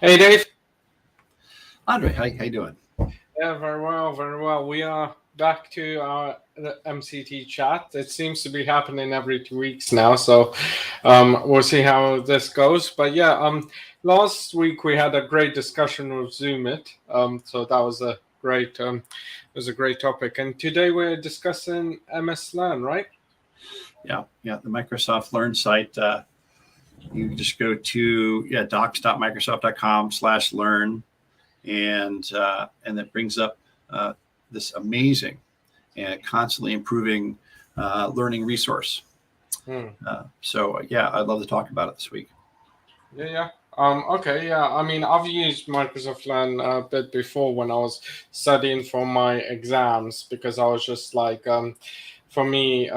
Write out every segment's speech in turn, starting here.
Hey, Dave. Andrei, how you doing? Yeah, very well, very well. We are back to our MCT chat. It seems to be happening every 2 weeks now, so we'll see how this goes. But yeah, last week we had a great discussion with Zoomit. So that was a great topic. And today we're discussing MS Learn, right? Yeah, the Microsoft Learn site. You just go to docs.microsoft.com/learn, and that brings up this amazing and constantly improving learning resource. So I'd love to talk about it this week. Yeah. Okay. Yeah. I mean, I've used Microsoft Learn a bit before when I was studying for my exams, because I was just like, for me,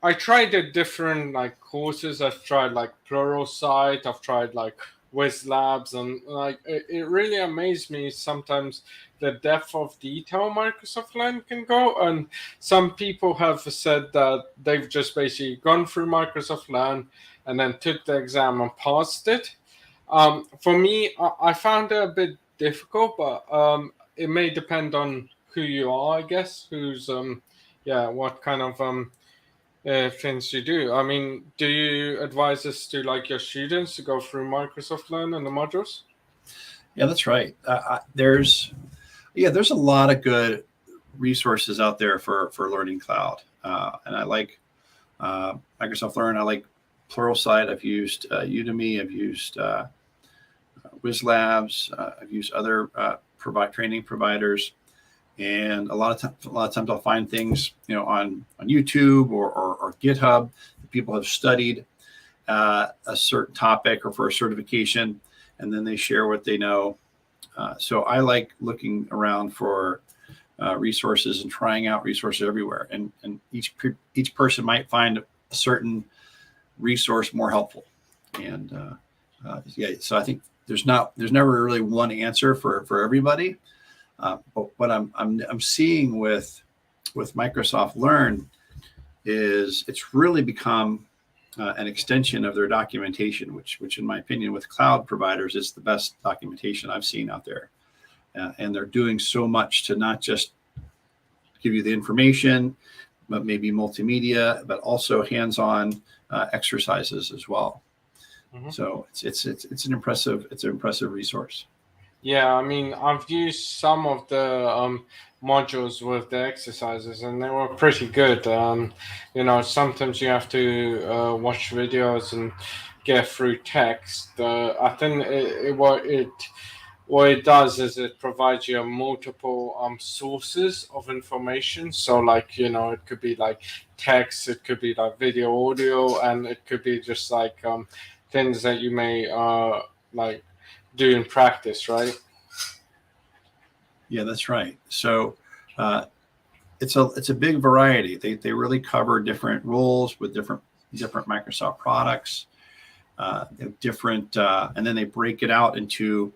I tried the different like courses. I've tried like Pluralsight. I've tried like Labs, and like it really amazed me sometimes the depth of detail Microsoft Learn can go. And some people have said that they've just basically gone through Microsoft Learn and then took the exam and passed it. For me, I found it a bit difficult, but it may depend on who you are, I guess. What kind of things you do. I mean, do you advise this to like your students to go through Microsoft Learn and the modules? Yeah, that's right. There's a lot of good resources out there for Learning Cloud, and I like Microsoft Learn. I like Pluralsight. I've used Udemy. I've used Labs. I've used other training providers. And a lot of times I'll find things, on YouTube or GitHub that people have studied a certain topic or for a certification, and then they share what they know. So I like looking around for resources and trying out resources everywhere. And each person might find a certain resource more helpful. And so I think there's never really one answer for everybody. But what I'm seeing with Microsoft Learn is it's really become an extension of their documentation, which in my opinion, with cloud providers, is the best documentation I've seen out there. And they're doing so much to not just give you the information, but maybe multimedia, but also hands-on exercises as well. Mm-hmm. So it's an impressive resource. Yeah, I mean, I've used some of the modules with the exercises, and they were pretty good. Sometimes you have to watch videos and get through text. I think what it does is it provides you multiple sources of information. So, like, it could be like text, it could be like video, audio, and it could be just like things that you may like do in practice, right? Yeah, that's right. So it's a big variety. They really cover different roles with different Microsoft products, different, and then they break it out into.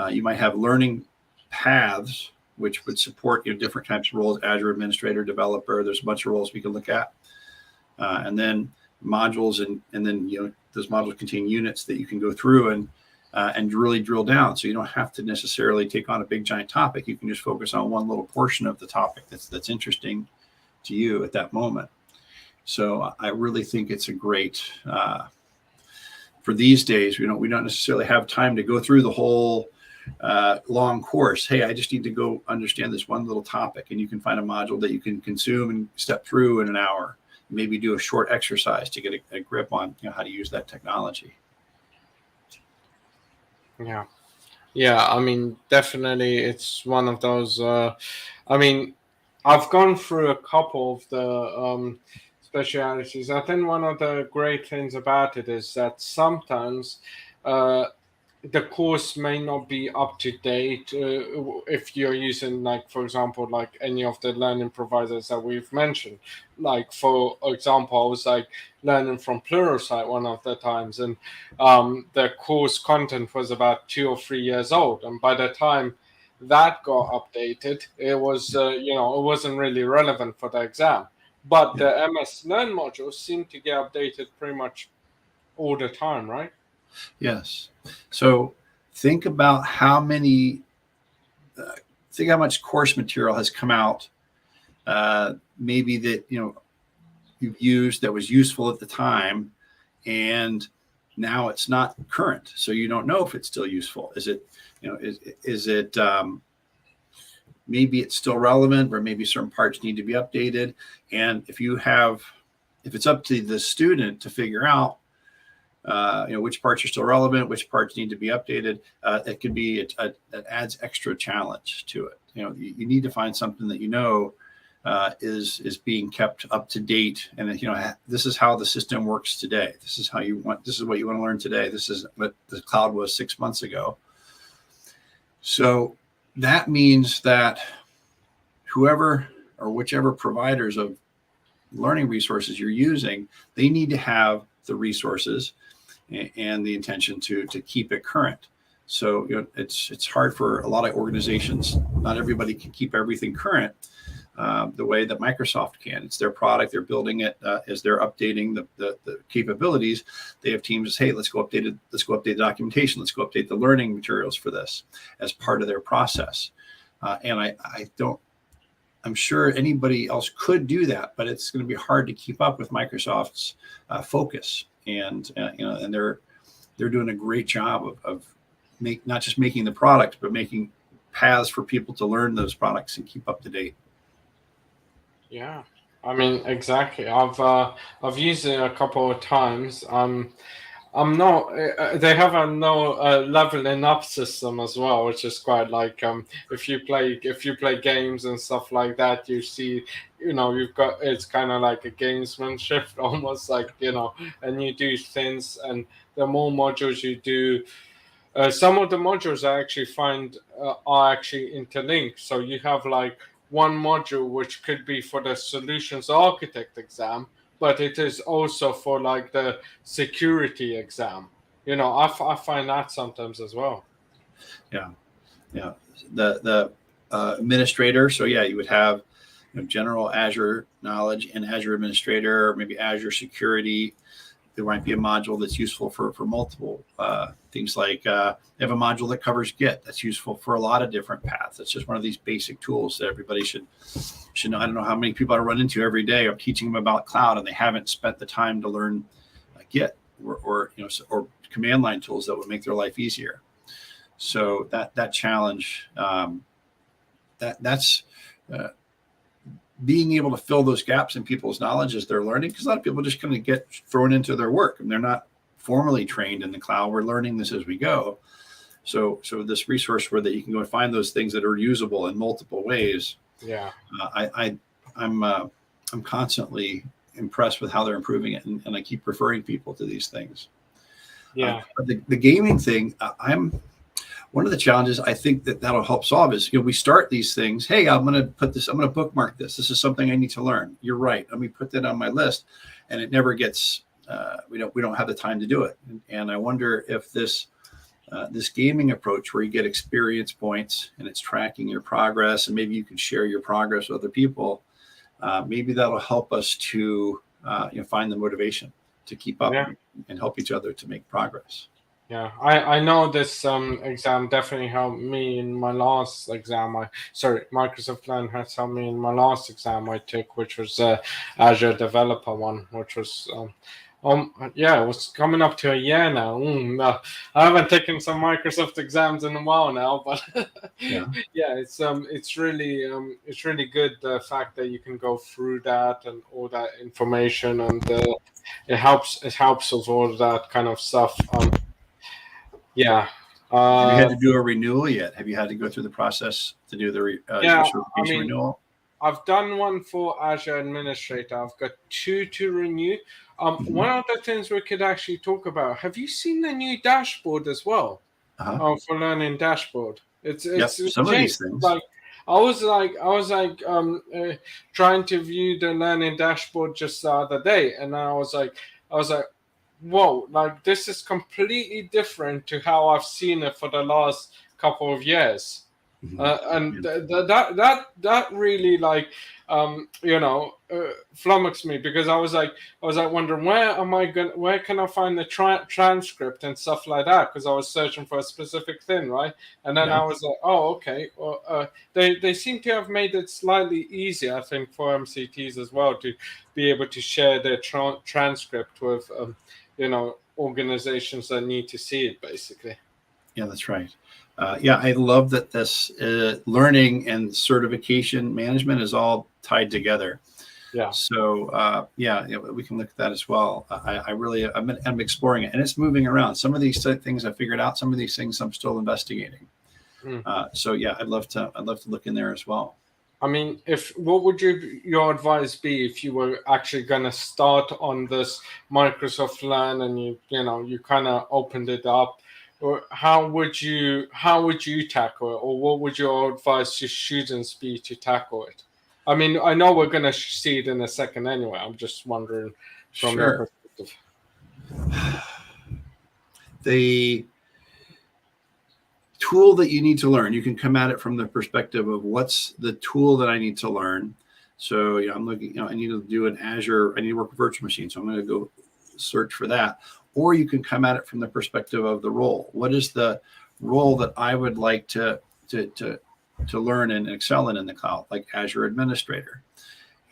You might have learning paths, which would support different types of roles: Azure administrator, developer. There's a bunch of roles we can look at, and then modules, and then those modules contain units that you can go through and really drill down. So you don't have to necessarily take on a big giant topic. You can just focus on one little portion of the topic that's interesting to you at that moment. So I really think it's a great, for these days, we don't necessarily have time to go through the whole long course. Hey, I just need to go understand this one little topic, and you can find a module that you can consume and step through in an hour. Maybe do a short exercise to get a grip on how to use that technology. Yeah. I mean, definitely, it's one of those. I mean, I've gone through a couple of the specialities. I think one of the great things about it is that sometimes the course may not be up to date if you're using, like, for example, like any of the learning providers that we've mentioned. Like, for example, I was like learning from Pluralsight one of the times, and the course content was about 2 or 3 years old, and by the time that got updated, it was it wasn't really relevant for the exam. But the MS Learn modules seem to get updated pretty much all the time, right? Yes. So think about how many, think how much course material has come out, maybe that, you've used that was useful at the time, and now it's not current. So you don't know if it's still useful. Is it, is it, maybe it's still relevant, or maybe certain parts need to be updated. And if it's up to the student to figure out, which parts are still relevant, which parts need to be updated, it could be, it adds extra challenge to it. You need to find something that is being kept up to date, and this is how the system works today. This is what you want to learn today. This is what the cloud was 6 months ago. So that means that whoever or whichever providers of learning resources you're using, they need to have the resources and the intention to keep it current. So it's hard for a lot of organizations. Not everybody can keep everything current the way that Microsoft can. It's their product. They're building it as they're updating the capabilities. They have teams. Hey, let's go update the documentation. Let's go update the learning materials for this as part of their process. And I'm sure anybody else could do that, but it's going to be hard to keep up with Microsoft's focus. And they're doing a great job of not just making the product, but making paths for people to learn those products and keep up to date. Yeah, I mean, exactly. I've used it a couple of times. I'm not. They have a leveling up system as well, which is quite like if you play games and stuff like that, you see, it's kind of like a gamesmanship, almost like and you do things, and the more modules you do, some of the modules I actually find are actually interlinked. So you have like one module which could be for the solutions architect exam, but it is also for like the security exam. I find that sometimes as well. Yeah. The administrator. So yeah, you would have general Azure knowledge and Azure administrator, or maybe Azure security. There might be a module that's useful for multiple things, like they have a module that covers Git that's useful for a lot of different paths. It's just one of these basic tools that everybody should know. I don't know how many people I run into every day. I'm teaching them about cloud, and they haven't spent the time to learn Git or command line tools that would make their life easier. So that challenge, that's being able to fill those gaps in people's knowledge as they're learning, because a lot of people just kind of get thrown into their work and they're not formally trained in the cloud. We're learning this as we go. So this resource where that you can go and find those things that are usable in multiple ways. Yeah, I'm constantly impressed with how they're improving it, and I keep referring people to these things. Yeah, but the gaming thing, one of the challenges I think that'll help solve is, we start these things. Hey, I'm going to bookmark this. This is something I need to learn. You're right. Let me put that on my list. And it never gets, we don't have the time to do it. And I wonder if this gaming approach, where you get experience points and it's tracking your progress, and maybe you can share your progress with other people, maybe that'll help us to find the motivation to keep up and help each other to make progress. Yeah, I know this exam definitely helped me in my last exam. Microsoft Learn has helped me in my last exam I took, which was Azure Developer one, which was it was coming up to a year now. I haven't taken some Microsoft exams in a while now, but it's really good, the fact that you can go through that and all that information, and it helps with all that kind of stuff. Yeah. Have you had to do a renewal yet? Have you had to go through the process to do the certification renewal? I've done one for Azure Administrator. I've got 2 to renew. One of the things we could actually talk about, have you seen the new dashboard as well? For Learning Dashboard. It's some of these things. Like, I was trying to view the Learning Dashboard just the other day, and I was like, whoa, like this is completely different to how I've seen it for the last couple of years. And that really, like, flummoxed me, because I was like wondering, where can I find the transcript and stuff like that, because I was searching for a specific thing, right? And then Yeah. I was like, oh, okay. Well, they seem to have made it slightly easier, I think, for MCTs as well, to be able to share their transcript with organizations that need to see it, basically. Yeah, that's right. Yeah, I love that this learning and certification management is all tied together. Yeah. So we can look at that as well. I'm exploring it, and it's moving around. Some of these things I figured out. Some of these things I'm still investigating. So yeah, I'd love to look in there as well. I mean, what would your advice be if you were actually going to start on this Microsoft Learn, and you kind of opened it up? Or how would you tackle it, or what would your advice to students be to tackle it? I mean, I know we're going to see it in a second anyway. I'm just wondering from your perspective. The tool that you need to learn, you can come at it from the perspective of what's the tool that I need to learn. So I'm looking, I need to do an Azure, I need to work with virtual machines, so I'm going to go search for that. Or you can come at it from the perspective of the role. What is the role that I would like to learn and excel in the cloud, like Azure Administrator?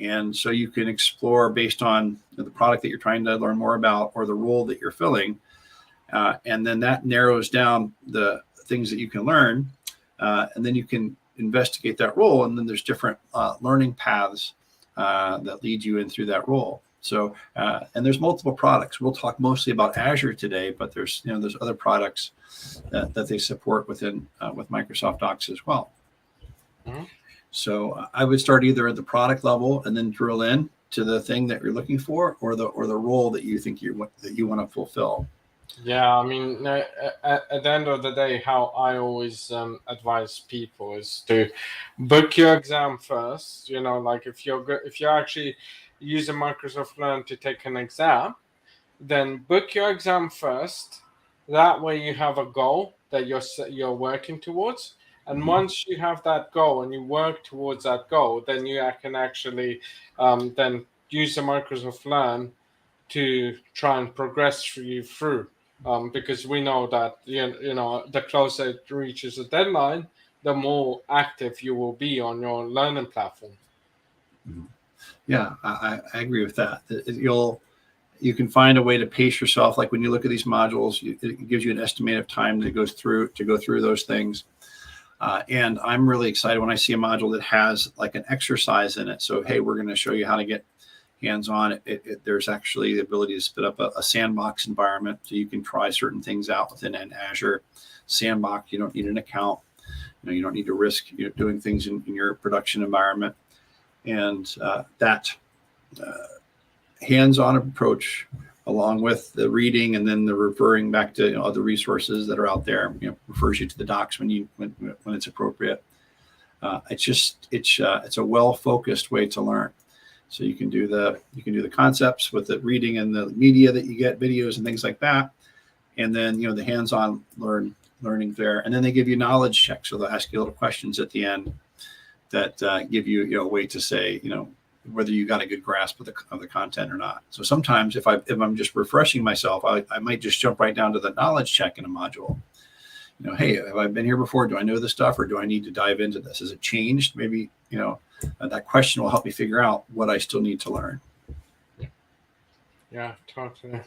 And so you can explore based on the product that you're trying to learn more about, or the role that you're filling. And then that narrows down the things that you can learn. And then you can investigate that role. And then there's different learning paths that lead you in through that role. So, and there's multiple products. We'll talk mostly about Azure today, but there's other products that they support within with Microsoft Docs as well. Mm-hmm. So I would start either at the product level and then drill in to the thing that you're looking for, or the role that you think you want to fulfill. Yeah, I mean, at the end of the day, how I always advise people is to book your exam first. Like if you're actually using Microsoft Learn to take an exam, then book your exam first. That way you have a goal that you're working towards. And once you have that goal and you work towards that goal, then you can actually then use the Microsoft Learn to try and progress you through. Because we know that the closer it reaches a deadline, the more active you will be on your learning platform. Yeah, I agree with that. You can find a way to pace yourself. Like when you look at these modules, it gives you an estimate of time to go through those things. And I'm really excited when I see a module that has like an exercise in it. So, hey, we're going to show you how to get hands-on. There's actually the ability to spit up a sandbox environment, so you can try certain things out within an Azure sandbox. You don't need an account. You don't need to risk doing things in your production environment. And that hands-on approach, along with the reading and then the referring back to other resources that are out there, refers you to the docs when it's appropriate. It's a well-focused way to learn. So you can do the concepts with the reading and the media that you get, videos and things like that, and then the hands-on learning there. And then they give you knowledge checks, so they'll ask you little questions at the end that give you a way to say whether you got a good grasp of the content or not. So sometimes if I'm just refreshing myself, I might just jump right down to the knowledge check in a module. Hey, have I been here before? Do I know this stuff, or do I need to dive into this? Has it changed? Maybe that question will help me figure out what I still need to learn. Yeah, totally.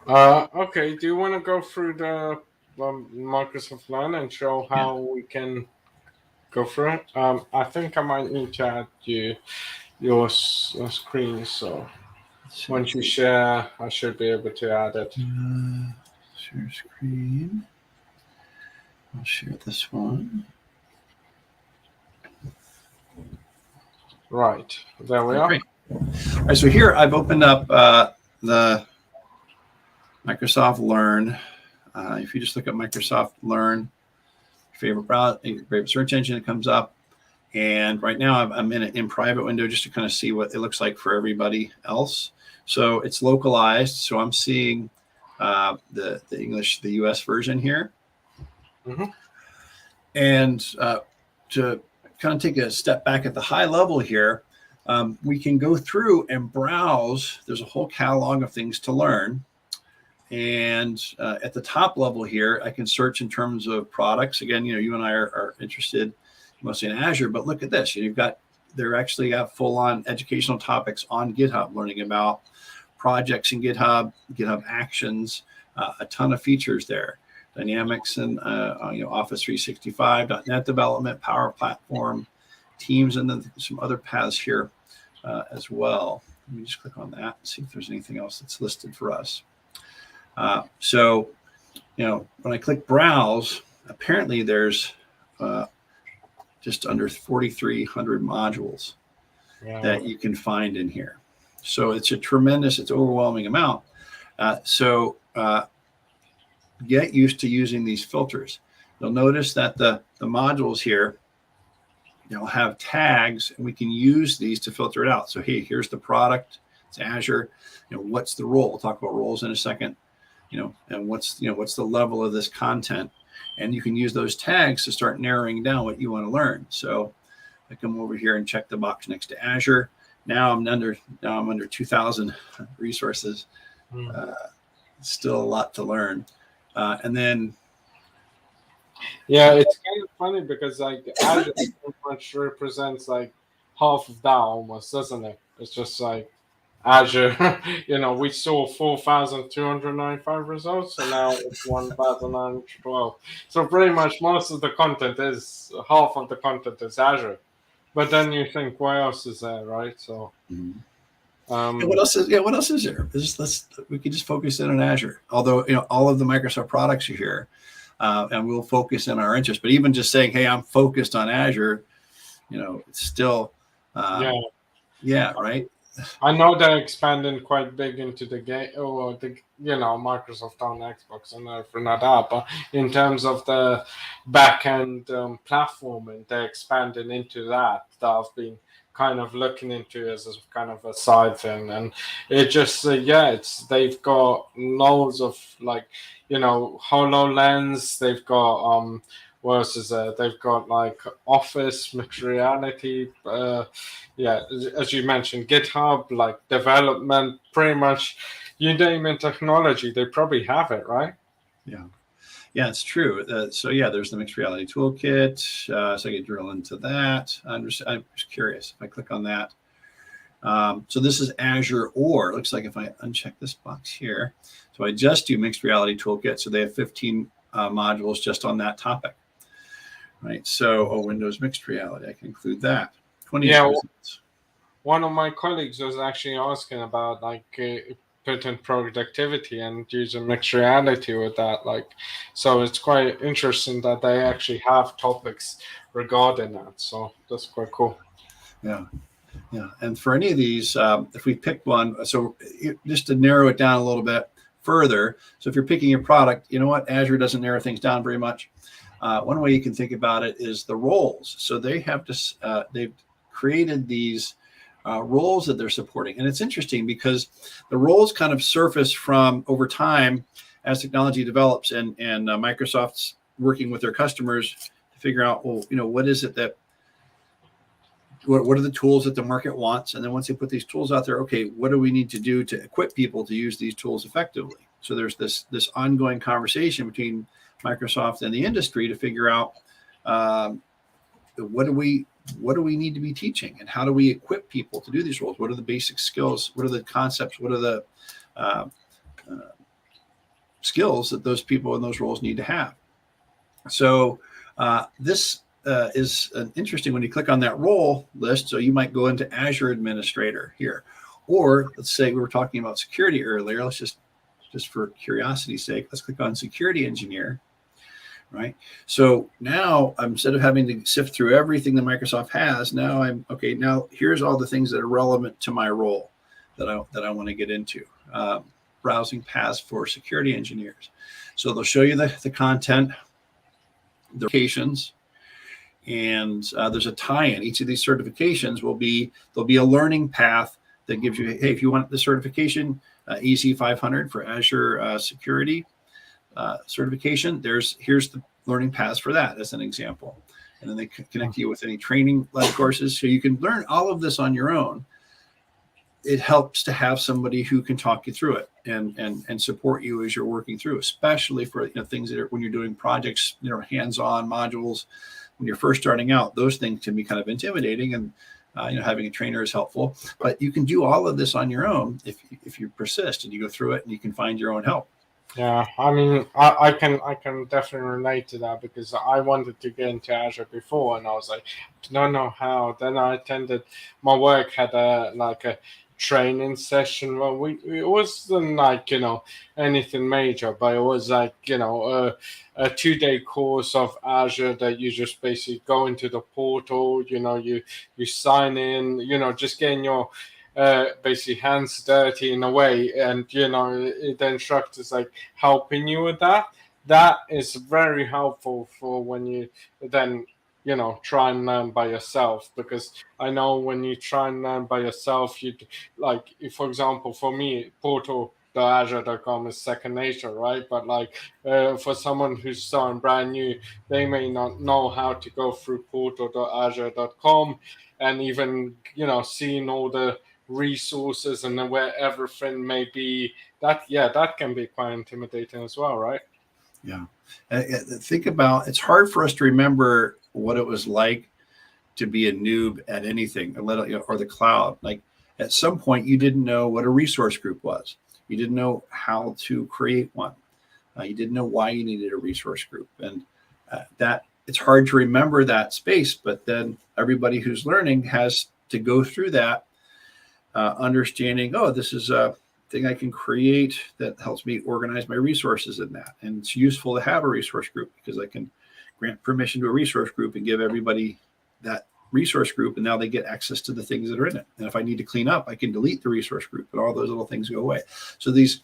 Okay, do you want to go through the Microsoft Learn and show how we can go through it? I think I might need to add your screen, so once you share, I should be able to add it. Share screen. I'll share this one. Right, there we are. Great. All right, so here I've opened up the Microsoft Learn. If you just look at Microsoft Learn, your favorite search engine, it comes up. And right now I'm in private window just to kind of see what it looks like for everybody else. So it's localized. So I'm seeing the English, the US version here. Mm-hmm. And to kind of take a step back at the high level here, we can go through and browse. There's a whole catalog of things to learn. And at the top level here, I can search in terms of products. Again, you and I are interested mostly in Azure, but look at this. They're actually got full-on educational topics on GitHub, learning about projects in GitHub, GitHub Actions, a ton of features there. Dynamics and Office 365, .NET development, Power Platform, Teams, and then some other paths here as well. Let me just click on that and see if there's anything else that's listed for us. So, when I click Browse, apparently there's just under 4,300 modules that you can find in here. So it's overwhelming amount. Get used to using these filters. You'll notice that the modules here, have tags, and we can use these to filter it out. So, hey, here's the product. It's Azure. What's the role? We'll talk about roles in a second. And what's the level of this content, and you can use those tags to start narrowing down what you want to learn. So I come over here and check the box next to Azure. Now I'm under 2,000 resources. Still a lot to learn. And then, it's kind of funny because like Azure pretty much represents like half of that almost, doesn't it? It's just like Azure, we saw 4,295 results, and now it's 1,912. So pretty much half of the content is Azure. But then you think, what else is there, right? So, what else is there? We could just focus in on Azure. Although all of the Microsoft products are here, and we'll focus in our interest. But even just saying, hey, I'm focused on Azure, it's still, right. I know they're expanding quite big into the game, or Microsoft on Xbox and everything like that. But in terms of the back-end platforming, they're expanding into that. That I've been kind of looking into as a kind of a side thing, and it just they've got loads of HoloLens. They've got what else is there? They've got like Office, mixed reality, as you mentioned, GitHub, like development, pretty much you name it technology, they probably have it, right? Yeah, it's true. There's the mixed reality toolkit. So I can drill into that. I'm just curious if I click on that. So this is Azure, or it looks like if I uncheck this box here, so I just do mixed reality toolkit. So they have 15 modules just on that topic. Right. So, Windows mixed reality, I can include that. 20 results. One of my colleagues was actually asking about putting productivity and using mixed reality with that. So it's quite interesting that they actually have topics regarding that. So that's quite cool. Yeah. And for any of these, if we pick one, so just to narrow it down a little bit further. So if you're picking your product, Azure doesn't narrow things down very much. One way you can think about it is the roles. So they have they've created these roles that they're supporting. And it's interesting because the roles kind of surface from over time as technology develops, and Microsoft's working with their customers to figure out, what is it what are the tools that the market wants? And then once they put these tools out there, okay, what do we need to do to equip people to use these tools effectively? So there's this ongoing conversation between Microsoft and the industry to figure out what do we need to be teaching, and how do we equip people to do these roles? What are the basic skills? What are the concepts? What are the skills that those people in those roles need to have? So this is interesting when you click on that role list. So you might go into Azure Administrator here, or let's say we were talking about security earlier. Let's just for curiosity's sake, let's click on Security Engineer. Right. So now instead of having to sift through everything that Microsoft has, now now here's all the things that are relevant to my role that I want to get into. Browsing paths for security engineers. So they'll show you the content, the certifications, and there's a tie-in. Each of these certifications there'll be a learning path that gives you, hey, if you want the certification, EC 500 for Azure security certification, here's the learning paths for that as an example. and then they connect you with any training-led courses. So you can learn all of this on your own. It helps to have somebody who can talk you through it and support you as you're working through, especially for things that are, when you're doing projects, hands-on modules. When you're first starting out, those things can be kind of intimidating, and having a trainer is helpful. But you can do all of this on your own if you persist and you go through it, and you can find your own help. Yeah, I mean, I can definitely relate to that, because I wanted to get into Azure before, and I was like, don't know how. Then I attended, my work had a training session. Well, it wasn't anything major, but it was a 2-day course of Azure that you just basically go into the portal, you sign in, just getting your basically hands dirty in a way, and the instructor's like helping you with that. That is very helpful for when you then try and learn by yourself, because I know when you try and learn by yourself, for example, for me, portal.azure.com is second nature, right? But for someone who's starting brand new, they may not know how to go through portal.azure.com and even seeing all the resources and where everything may be. That can be quite intimidating as well, right? Yeah. Think about, it's hard for us to remember what it was like to be a noob at anything, or the cloud. Like, at some point, you didn't know what a resource group was. You didn't know how to create one. You didn't know why you needed a resource group. And that it's hard to remember that space, but then everybody who's learning has to go through that, understanding, oh, this is a thing I can create that helps me organize my resources in that. And it's useful to have a resource group, because I can grant permission to a resource group and give everybody that resource group, and now they get access to the things that are in it. And if I need to clean up, I can delete the resource group, and all those little things go away. So these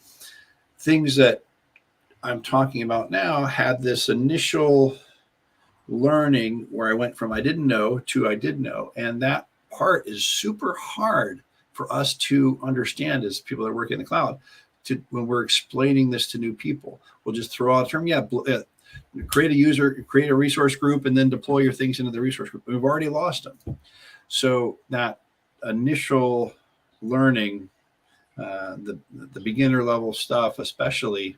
things that I'm talking about now had this initial learning where I went from I didn't know to I did know. And that part is super hard for us to understand as people that work in the cloud, when we're explaining this to new people. We'll just throw out a term, create a resource group, and then deploy your things into the resource group. We've already lost them. So that initial learning, the beginner level stuff especially,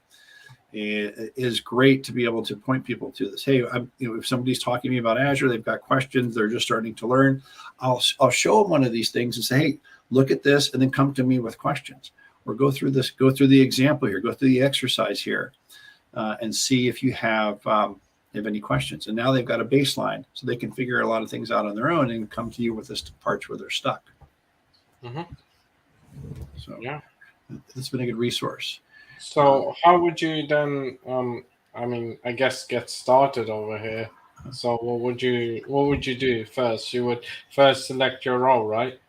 is great to be able to point people to this. Hey, if somebody's talking to me about Azure, they've got questions, they're just starting to learn, I'll show them one of these things and say, hey, look at this, and then come to me with questions, or go through the example here, go through the exercise here, and see if you have any questions. And now they've got a baseline, so they can figure a lot of things out on their own and come to you with this parts where they're stuck. Mm-hmm. So yeah, it's been a good resource. So how would you then, I guess, get started over here? So what would you do first? You would first select your role, right?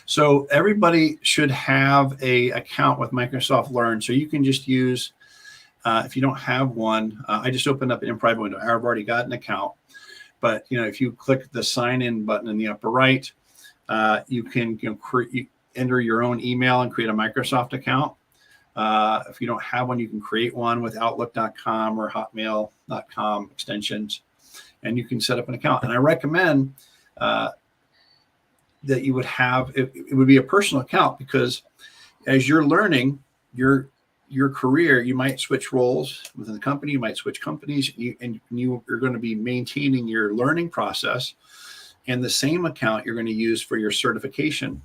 So everybody should have a account with Microsoft Learn. So you can just use, if you don't have one, I just opened up an in private window. I've already got an account, but if you click the sign in button in the upper right, you can enter your own email and create a Microsoft account. If you don't have one, you can create one with Outlook.com or Hotmail.com extensions, and you can set up an account. And I recommend that you would have, it would be a personal account, because as you're learning your career, you might switch roles within the company, you might switch companies, and you're going to be maintaining your learning process, and the same account you're going to use for your certification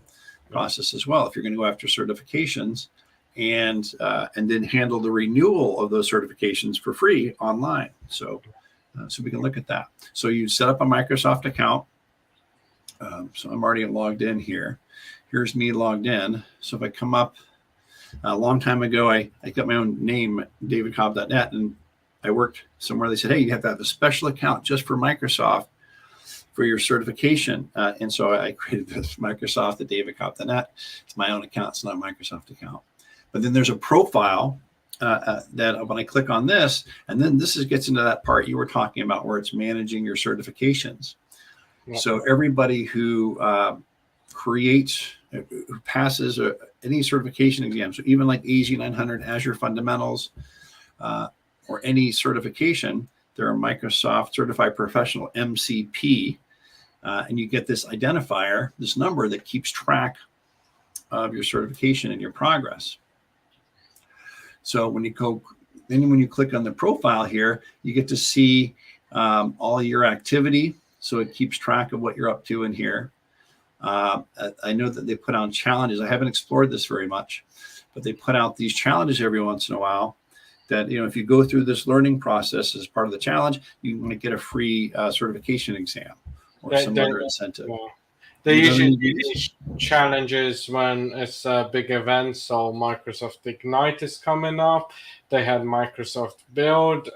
process as well. If you're going to go after certifications, and then handle the renewal of those certifications for free online. So we can look at that. So you set up a Microsoft account. So I'm already logged in here. Here's me logged in. So if I come up, a long time ago, I got my own name, davidcobb.net, and I worked somewhere. They said, hey, you have to have a special account just for Microsoft for your certification. And so I created this Microsoft at davidcobb.net. It's my own account. It's not a Microsoft account. But then there's a profile that when I click on this, and then gets into that part you were talking about where it's managing your certifications. Yep. So everybody who who passes any certification exam, so even like AZ 900, Azure Fundamentals, or any certification, They're a Microsoft Certified Professional, MCP, and you get this identifier, this number that keeps track of your certification and your progress. So when you click on the profile here, you get to see all your activity. So it keeps track of what you're up to in here. I know that they put on challenges. I haven't explored this very much, but they put out these challenges every once in a while that, if you go through this learning process as part of the challenge, you might get a free certification exam or some other incentive. Yeah. They usually do these challenges when it's a big event. So Microsoft Ignite is coming up. They had Microsoft Build.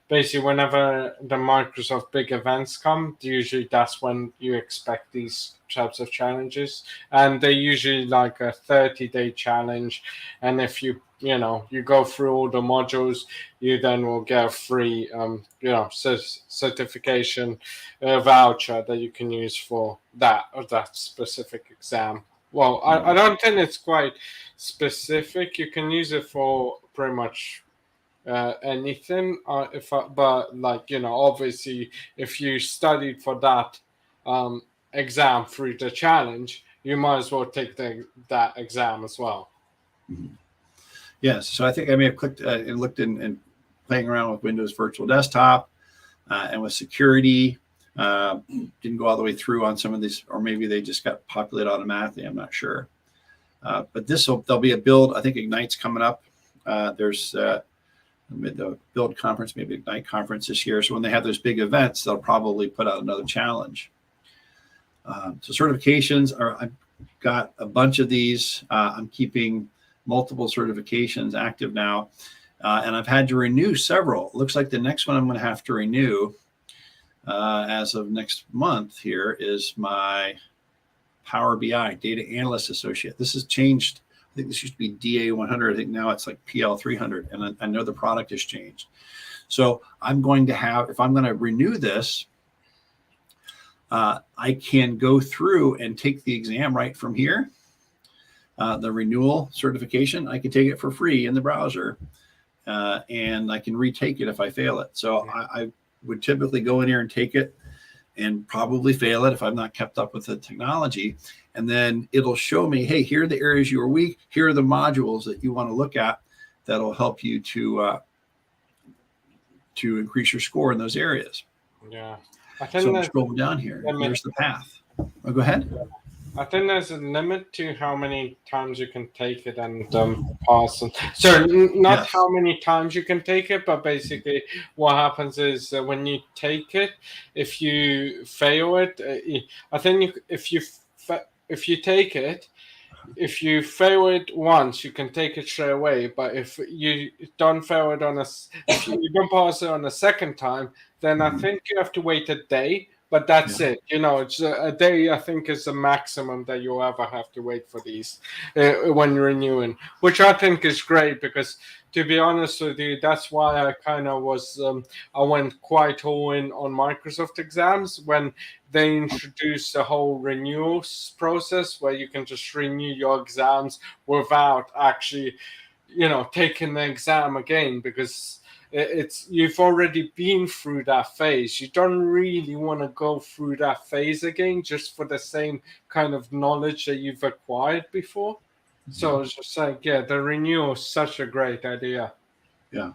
Basically, whenever the Microsoft big events come, usually that's when you expect these types of challenges. And they usually like a 30-day challenge. And if you go through all the modules, you then will get a free, certification voucher that you can use for that specific exam. Well, I don't think it's quite specific. You can use it for pretty much anything. Obviously, if you studied for that exam through the challenge, you might as well take that exam as well. Mm-hmm. Yes, so I think I may have clicked and looked and playing around with Windows Virtual Desktop and with security. Didn't go all the way through on some of these, or maybe they just got populated automatically. I'm not sure. But there'll be a build. I think Ignite's coming up. There's the build conference, maybe Ignite conference this year. So when they have those big events, they'll probably put out another challenge. So certifications I've got a bunch of these. I'm keeping multiple certifications active now, and I've had to renew several. It looks like the next one I'm going to have to renew as of next month here is my Power BI Data Analyst Associate. This has changed. I think this used to be DA 100. I think now it's like PL 300, and I know the product has changed. So I'm going to have, if I'm going to renew this, I can go through and take the exam right from here. The renewal certification, I can take it for free in the browser, and I can retake it if I fail it. So I would typically go in here and take it and probably fail it if I've not kept up with the technology. And then it'll show me, hey, here are the areas you are weak. Here are the modules that you want to look at that'll help you to increase your score in those areas. Yeah. So I'm scrolling down here. Here's the path. Oh, go ahead. I think there's a limit to how many times you can take it and pass. So not how many times you can take it, but basically what happens is when you take it, if you fail it, I think if you take it, if you fail it once, you can take it straight away. But if you don't fail it if you don't pass it on a second time, then I think you have to wait a day. But that's it. It's a day, I think, is the maximum that you'll ever have to wait for these when you're renewing, which I think is great because, to be honest with you, that's why I kind of was, I went quite all in on Microsoft exams when they introduced the whole renewals process where you can just renew your exams without actually, taking the exam again, because you've already been through that phase. You don't really want to go through that phase again just for the same kind of knowledge that you've acquired before. Mm-hmm. So it's just like, the renewal is such a great idea. Yeah,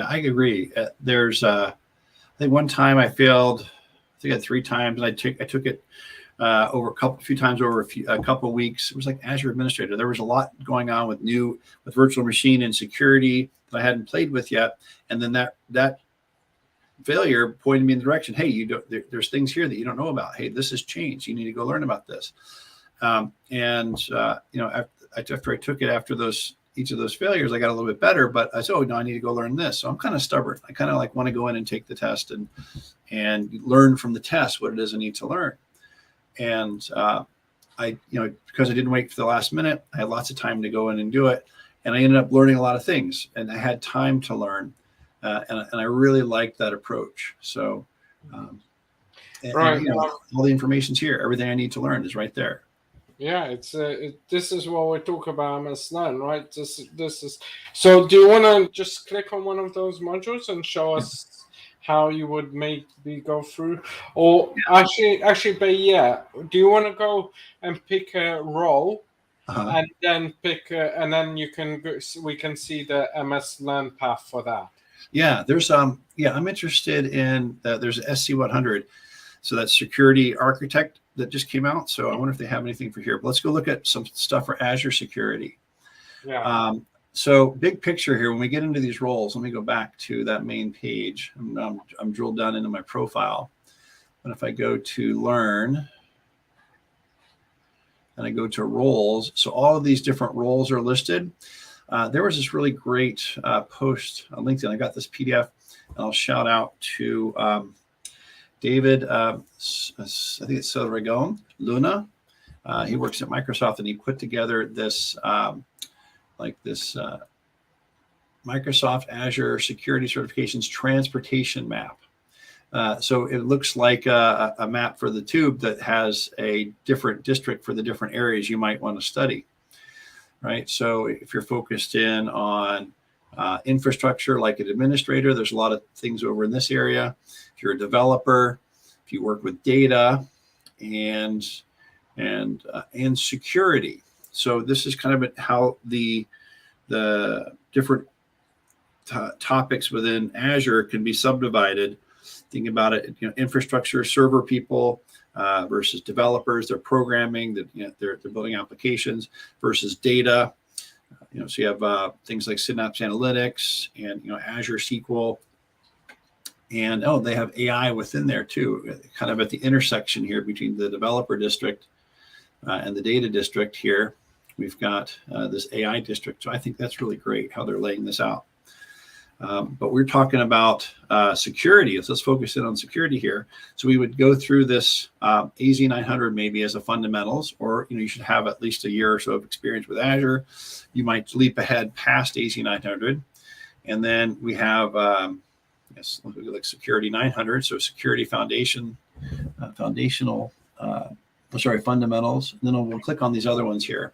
I agree. There's, I think one time I failed. I think I had 3 times, and I took it over a few times over a couple of weeks. It was like Azure Administrator. There was a lot going on with virtual machine and security that I hadn't played with yet. And then that failure pointed me in the direction, hey, there's things here that you don't know about. Hey, this has changed. You need to go learn about this. After I took it after each of those failures, I got a little bit better, but I said, oh, no, I need to go learn this. So I'm kind of stubborn. I kind of want to go in and take the test and learn from the test what it is I need to learn. And because I didn't wait for the last minute, I had lots of time to go in and do it. And I ended up learning a lot of things, and I had time to learn. And I really liked that approach. So, all the information's here. Everything I need to learn is right there. Yeah, this is what we talk about MS9, right? This is. So, do you want to just click on one of those modules and show us how you would maybe go through? Or actually, but yeah, do you want to go and pick a role? And then and then we can see the MS Learn path for that. Yeah, there's I'm interested in there's a SC100, so that's Security Architect that just came out. So I wonder if they have anything for here. But let's go look at some stuff for Azure security. Yeah. So big picture here, when we get into these roles, let me go back to that main page. I'm drilled down into my profile. And if I go to Learn, and I go to roles, so all of these different roles are listed. There was this really great post on LinkedIn. I got this PDF, and I'll shout out to David, I think it's 𝐥𝐤𝐬 Luna. He works at Microsoft, and he put together this Microsoft Azure Security Certifications Transportation Map. So it looks like a map for the tube that has a different district for the different areas you might want to study, right? So if you're focused in on infrastructure like an administrator, there's a lot of things over in this area. If you're a developer, if you work with data and security. So this is kind of how the different topics within Azure can be subdivided. Think about it, infrastructure, server people versus developers. They're programming, they're building applications versus data. So you have things like Synapse Analytics and Azure SQL, and they have AI within there too, kind of at the intersection here between the developer district and the data district. Here we've got this AI district. So I think that's really great how they're laying this out. But we're talking about security. So let's focus in on security here. So we would go through this AZ900 maybe as a fundamentals, or you should have at least a year or so of experience with Azure. You might leap ahead past AZ900, and then we have like Security 900. So security fundamentals. And then we'll click on these other ones here.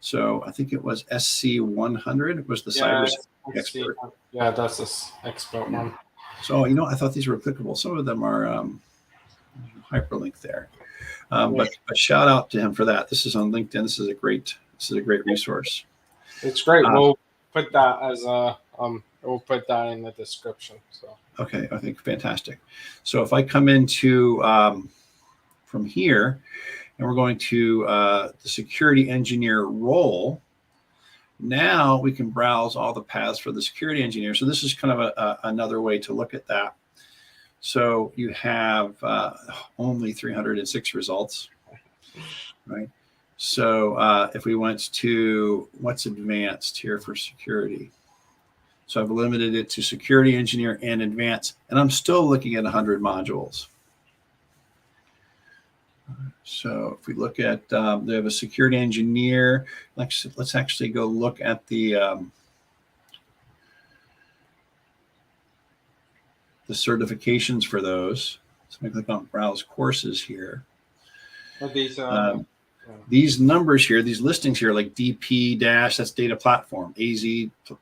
So I think it was SC100 was the cyber expert. Yeah, that's this expert one. So I thought these were applicable. Some of them are hyperlinked there, but shout out to him for that. This is on LinkedIn. This is a great resource. It's great. We'll put that as we'll put that in the description. So okay, I think fantastic. So if I come into from here, and we're going to the security engineer role. Now we can browse all the paths for the security engineer. So this is kind of another way to look at that. So you have only 306 results, right? So if we went to what's advanced here for security. So I've limited it to security engineer and advanced, and I'm still looking at 100 modules. So if we look at, they have a security engineer. Let's actually go look at the certifications for those. So let me click on browse courses here. These numbers here, these listings here, like DP dash, that's data platform, AZ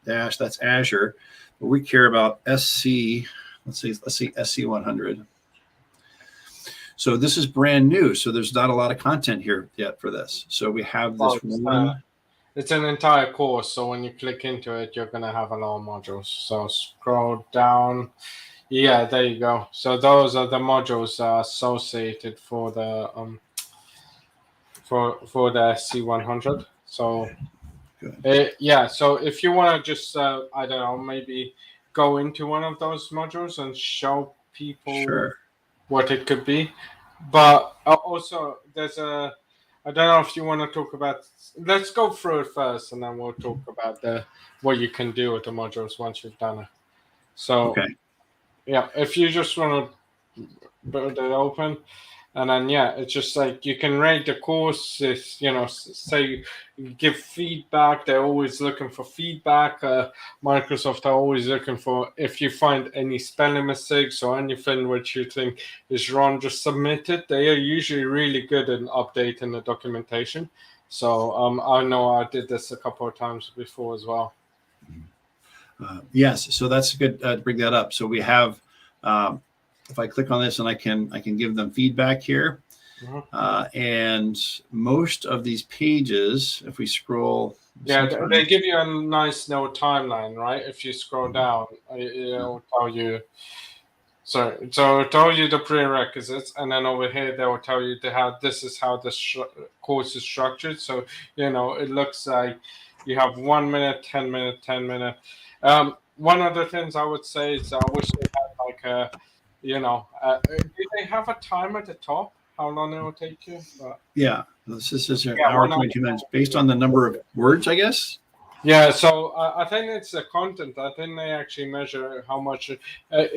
dash, that's Azure. But we care about SC. Let's see SC100. So this is brand new. So there's not a lot of content here yet for this. So we have this one. It's an entire course. So when you click into it, you're going to have a lot of modules. So scroll down. Yeah, there you go. So those are the modules associated for the for the SC100. So yeah. So if you want to just I don't know, maybe go into one of those modules and show people what it could be. But also there's I don't know if you want to talk about, let's go through it first and then we'll talk about what you can do with the modules once you've done it. So yeah, if you just want to build it open, and then it's just like you can rate the course. If say you give feedback, they're always looking for feedback. Microsoft are always looking for, if you find any spelling mistakes or anything which you think is wrong, just submit it. They are usually really good at updating the documentation. So I know I did this a couple of times before as well. Yes, so that's good to bring that up. So we have If I click on this and I can give them feedback here. And most of these pages, if we scroll, they give you a nice timeline, right? If you scroll down, it'll tell you. So it'll tell you the prerequisites, and then over here they will tell you this is how the course is structured. So it looks like you have 1 minute, 10 minute, 10 minute. One of the things I would say is I wish they had like a, do they have a time at the top? How long it will take you? Yeah, this is an hour 22 minutes based on the number of words, I guess. Yeah, so I think it's the content. I think they actually measure how much,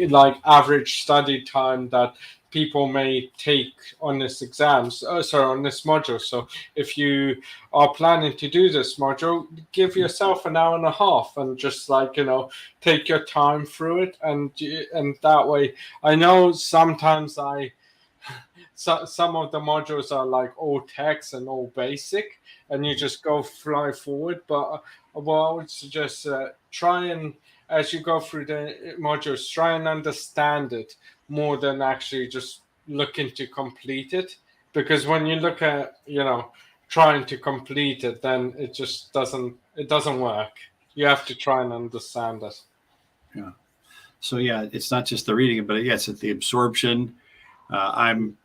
like average study time that people may take on this on this module. So if you are planning to do this module, give yourself an hour and a half and just take your time through it, and that way. I know sometimes some of the modules are like all text and all basic, and you just go fly forward. But what I would suggest, try and, as you go through the modules, try and understand it more than actually just looking to complete it. Because when you look at, trying to complete it, then it just doesn't work. You have to try and understand it. Yeah. So yeah, it's not just the reading, but yes, it's the absorption. I'm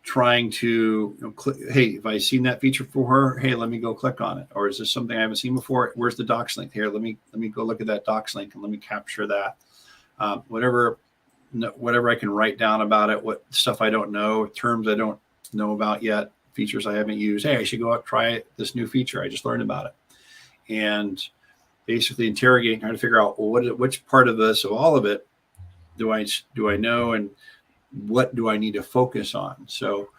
trying to hey, have I seen that feature for her? Hey, let me go click on it. Or is this something I haven't seen before? Where's the docs link here? Let me go look at that docs link and let me capture that. Whatever I can write down about it, what stuff I don't know, terms I don't know about yet, features I haven't used. Hey, I should go out and try this new feature. I just learned about it. And basically interrogating, trying to figure out, well, which part of this, of all of it, do I know, and what do I need to focus on? So,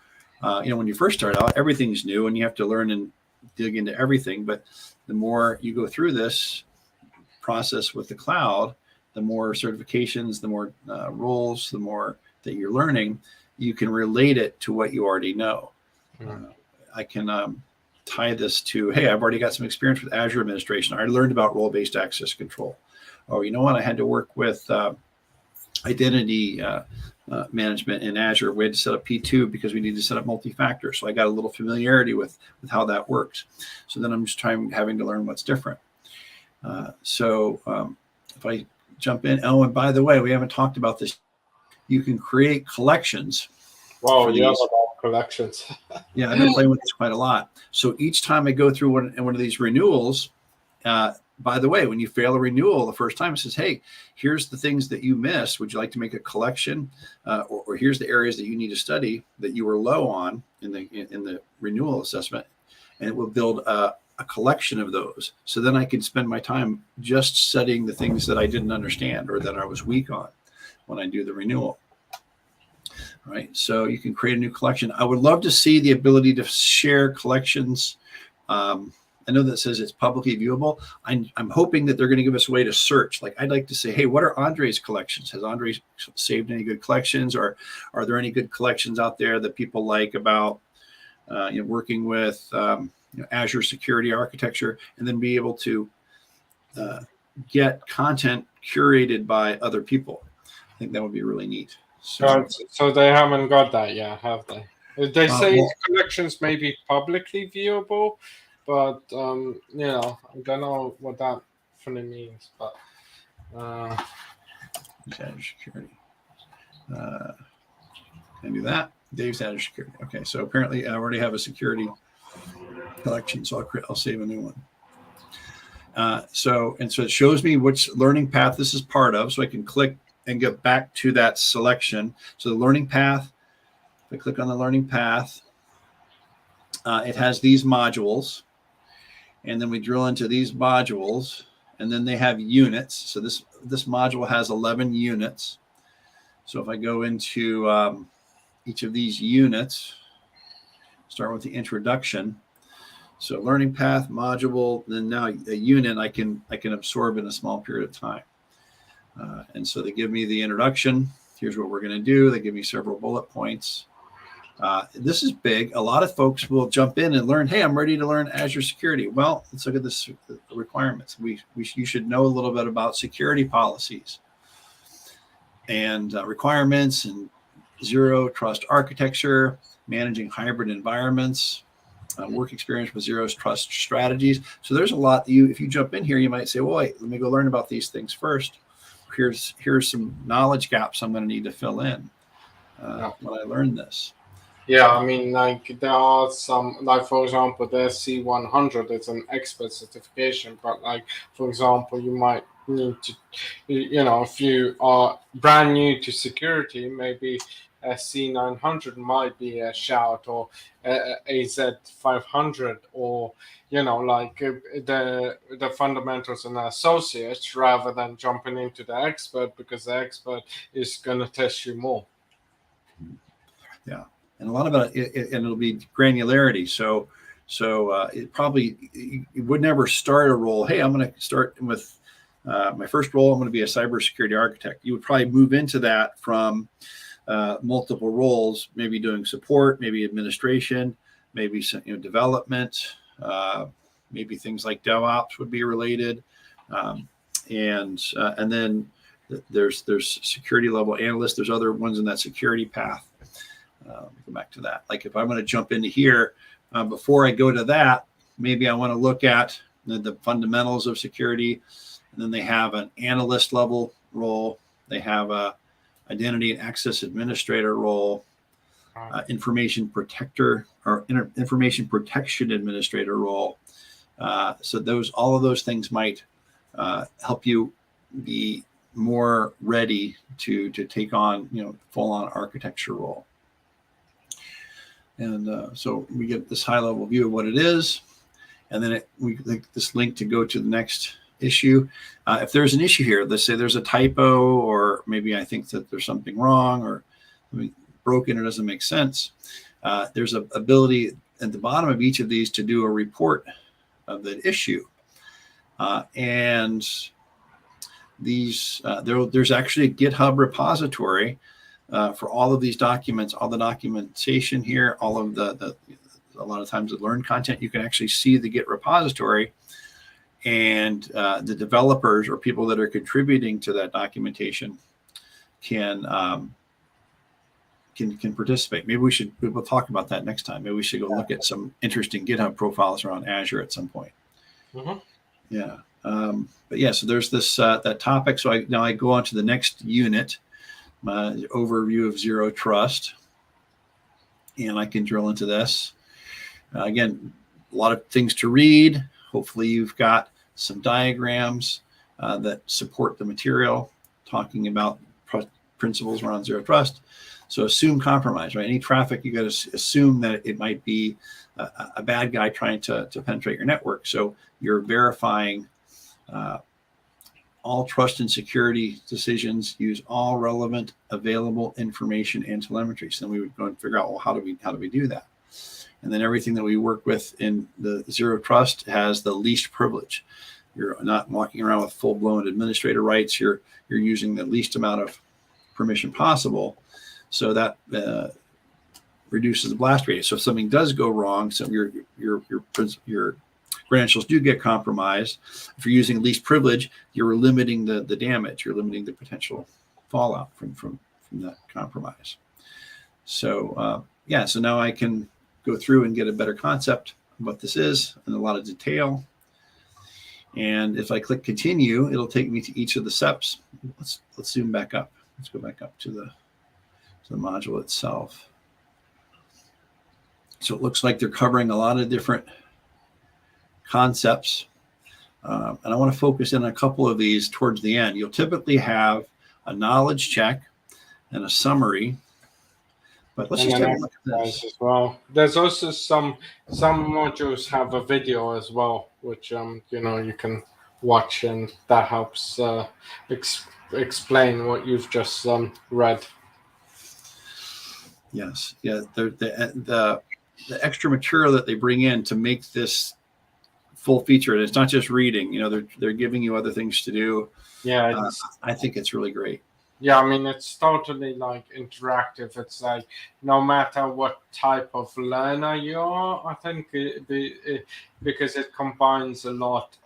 when you first start out, everything's new and you have to learn and dig into everything. But the more you go through this process with the cloud, the more certifications, the more roles, the more that you're learning, you can relate it to what you already know. I can tie this to, hey, I've already got some experience with Azure administration. I learned about role-based access control. Oh, you know what? I had to work with identity management in Azure. We had to set up P2 because we needed to set up multi-factor. So I got a little familiarity with how that works. So then I'm just having to learn what's different. If I jump in, and by the way, we haven't talked about this. You can create collections. Wow, you have about collections. Yeah, I've been playing with this quite a lot. So each time I go through one of these renewals, by the way, when you fail a renewal the first time, it says, hey, here's the things that you missed. Would you like to make a collection? Or here's the areas that you need to study that you were low on in the renewal assessment. And it will build a collection of those. So then I can spend my time just studying the things that I didn't understand or that I was weak on when I do the renewal. Right. So you can create a new collection. I would love to see the ability to share collections. I know that says it's publicly viewable. I'm hoping that they're going to give us a way to search. Like, I'd like to say, hey, what are Andrei's collections? Has Andrei saved any good collections, or are there any good collections out there that people like about working with Azure security architecture, and then be able to get content curated by other people? I think that would be really neat. So they haven't got that yet, have they? They say collections may be publicly viewable, but I don't know what that fully means. But Azure security. Can I do that? Dave's Azure security. Okay, so apparently I already have a security collection, so I'll save a new one. So it shows me which learning path this is part of, so I can click and get back to that selection. So the learning path, if I click on the learning path, it has these modules, and then we drill into these modules, and then they have units. So this module has 11 units. So if I go into each of these units, start with the introduction. So learning path, module, then now a unit I can absorb in a small period of time. And so they give me the introduction. Here's what we're going to do. They give me several bullet points. This is big. A lot of folks will jump in and learn, hey, I'm ready to learn Azure security. Well, let's look at the requirements. You should know a little bit about security policies. and requirements and zero trust architecture, managing hybrid environments, work experience with zero trust strategies. So there's a lot that if you jump in here, you might say, well, wait, let me go learn about these things first. Here's some knowledge gaps I'm going to need to fill in when I learn this. Yeah, I mean, like there are some, like for example, the SC100, it's an expert certification, but like for example, you might need to, if you are brand new to security, maybe SC900 might be a shout, or AZ500, or like the fundamentals and associates, rather than jumping into the expert, because the expert is going to test you more. Yeah. And a lot of it, and it'll be granularity. So it probably, you would never start a role. Hey, I'm going to start with my first role. I'm going to be a cybersecurity architect. You would probably move into that from multiple roles, maybe doing support, maybe administration, maybe some, development, maybe things like DevOps would be related, and then there's security level analysts. There's other ones in that security path. Go back to that. Like if I'm going to jump into here, before I go to that, maybe I want to look at the fundamentals of security. And then they have an analyst level role. They have a identity and access administrator role, information protector or information protection administrator role. So all of those things might help you be more ready to take on, full on architecture role. And so we get this high level view of what it is. And then we click this link to go to the next issue. If there's an issue here, let's say there's a typo, or maybe I think that there's something wrong or broken or doesn't make sense. There's an ability at the bottom of each of these to do a report of the issue. And these there's actually a GitHub repository for all of these documents, all the documentation here, all of the a lot of times the learned content. You can actually see the Git repository, and the developers or people that are contributing to that documentation can participate. Maybe we'll talk about that next time. Maybe we should go look at some interesting GitHub profiles around Azure at some point. Mm-hmm. Yeah. But yeah, so there's this that topic. So I go on to the next unit, overview of zero trust, and I can drill into this. Again, a lot of things to read. Hopefully you've got some diagrams that support the material, talking about principles around zero trust. So assume compromise, right? Any traffic, you got to assume that it might be a bad guy trying to penetrate your network. So you're verifying all trust and security decisions use all relevant available information and telemetry. So then we would go and figure out, well, how do we do that? And then everything that we work with in the zero trust has the least privilege. You're not walking around with full-blown administrator rights. You're using the least amount of permission possible. So that reduces the blast radius. So if something does go wrong, so your credentials do get compromised. If you're using least privilege, you're limiting the damage. You're limiting the potential fallout from that compromise. So so now I can go through and get a better concept of what this is in a lot of detail. And if I click continue, it'll take me to each of the steps. Let's zoom back up. Let's go back up to the module itself. So it looks like they're covering a lot of different concepts. And I want to focus in on a couple of these towards the end. You'll typically have a knowledge check and a summary. But let's just have a look at this as well. There's also some modules have a video as well, which you can watch, and that helps explain what you've just read. Yes, yeah. The extra material that they bring in to make this full feature, and it's not just reading. They're giving you other things to do. Yeah, I think it's really great. Yeah, I mean, it's totally like interactive. It's like no matter what type of learner you are, I think because it combines a lot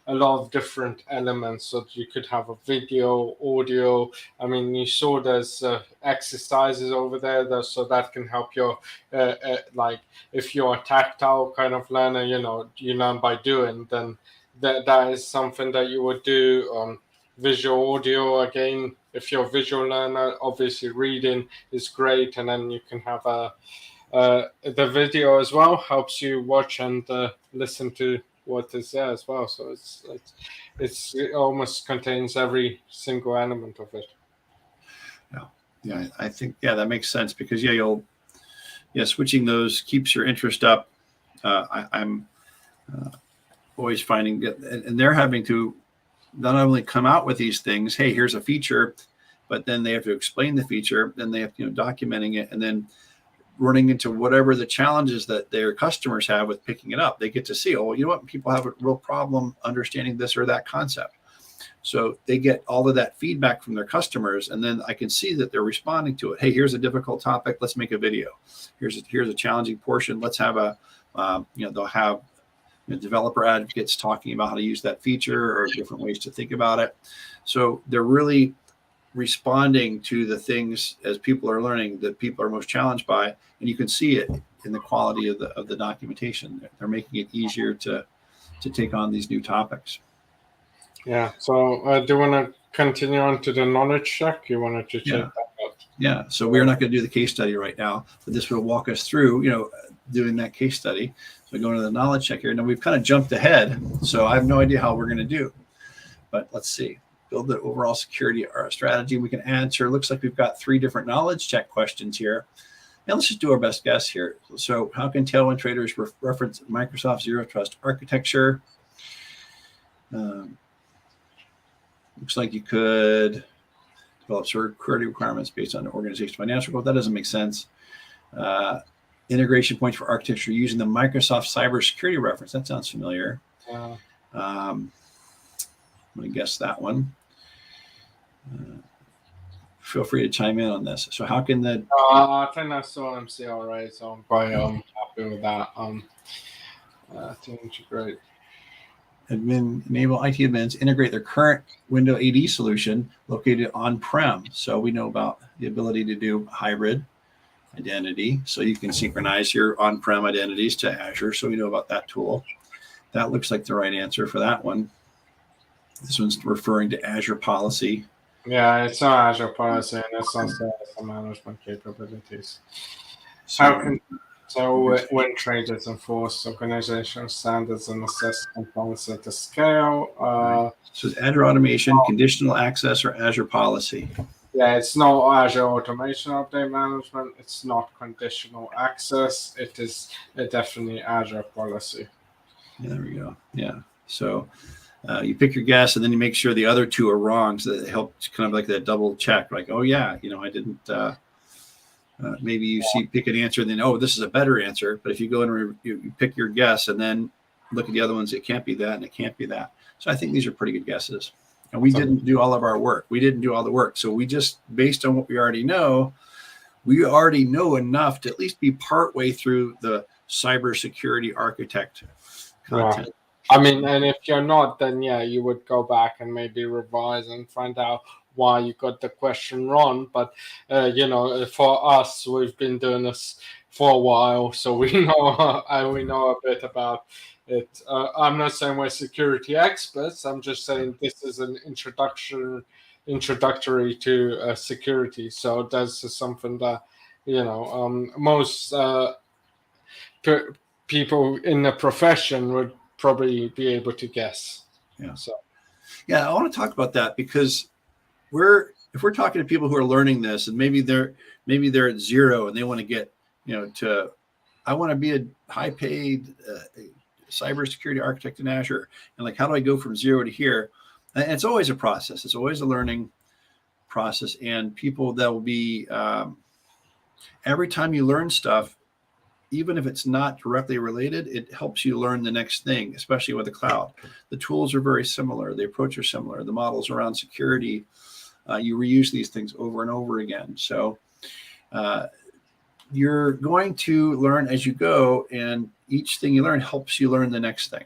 a lot of different elements. So you could have a video, audio. I mean, you saw there's exercises over there, so that can help your like if you're a tactile kind of learner, you learn by doing, then that is something that you would do. Visual audio, again, if you're a visual learner, obviously reading is great, and then you can have the video as well, helps you watch and listen to what is there as well. So it almost contains every single element of it. Yeah, I think that makes sense, because switching those keeps your interest up. I'm always finding that, and they're having to not only come out with these things, hey, here's a feature, but then they have to explain the feature, then they have to, documenting it, and then running into whatever the challenges that their customers have with picking it up. They get to see, oh, you know what, people have a real problem understanding this or that concept. So they get all of that feedback from their customers, and then I can see that they're responding to it. Hey, here's a difficult topic. Let's make a video. Here's a challenging portion. Let's have they'll have developer advocates talking about how to use that feature or different ways to think about it. So they're really responding to the things as people are learning that people are most challenged by, and you can see it in the quality of the documentation. They're making it easier to take on these new topics. Yeah. So do you want to continue on to the knowledge check? You wanted to check that out? Yeah. So we're not going to do the case study right now, but this will walk us through, doing that case study. So going to the knowledge check here. Now we've kind of jumped ahead, so I have no idea how we're going to do, but let's see. Build the overall security strategy. We can answer. Looks like we've got 3 different knowledge check questions here. And let's just do our best guess here. So how can tailwind traders reference Microsoft Zero Trust architecture? Looks like you could develop security requirements based on the organization's financial goals. That doesn't make sense. Integration points for architecture using the Microsoft cybersecurity reference. That sounds familiar. I'm going to guess that one. Feel free to chime in on this. So how can the... I think that's all MC all right, so I'm quite happy with that. To integrate. Enable IT admins integrate their current Windows AD solution located on-prem. So we know about the ability to do hybrid identity. So you can synchronize your on-prem identities to Azure. So we know about that tool. That looks like the right answer for that one. This one's referring to Azure policy. Yeah, it's not Azure policy, and it's not service management capabilities. When traders enforce organizational standards and assess components at the scale. So it's Azure automation, conditional access, or Azure policy. Yeah, it's not Azure automation update management. It's not conditional access. It is definitely Azure policy. Yeah, there we go. Yeah. So you pick your guess, and then you make sure the other 2 are wrong, so that it helps kind of like that double check. Like, oh yeah, I didn't. Maybe you pick an answer, and then this is a better answer. But if you go and you pick your guess, and then look at the other ones, it can't be that, and it can't be that. So I think these are pretty good guesses. And we didn't do all of our work. We didn't do all the work. So we just, based on what we already know enough to at least be partway through the cybersecurity architect content. Yeah. I mean, and if you're not, then you would go back and maybe revise and find out why you got the question wrong. But, for us, we've been doing this for a while, so we know a bit about it. I'm not saying we're security experts. I'm just saying this is an introductory to security. So this is something that, most people in the profession would probably be able to guess. Yeah. So, I want to talk about that, because if we're talking to people who are learning this, and maybe they're at zero and they want to get, I want to be a high paid cybersecurity architect in Azure, and like, how do I go from 0 to here? And it's always a process. It's always a learning process, and people that will be every time you learn stuff, even if it's not directly related, it helps you learn the next thing, especially with the cloud. The tools are very similar. The approach are similar. The models around security, you reuse these things over and over again. So you're going to learn as you go, and each thing you learn helps you learn the next thing,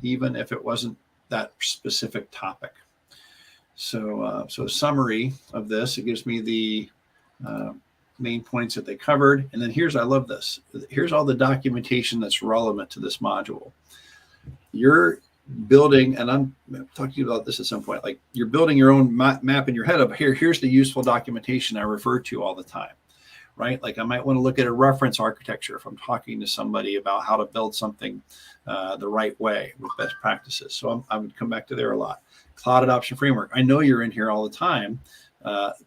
even if it wasn't that specific topic. So, so a summary of this, it gives me the main points that they covered. And then I love this. Here's all the documentation that's relevant to this module. You're building, and I'm talking about this at some point, like you're building your own map in your head of here's the useful documentation I refer to all the time, right? Like I might want to look at a reference architecture if I'm talking to somebody about how to build something the right way with best practices. So I would come back to there a lot. Cloud adoption framework. I know you're in here all the time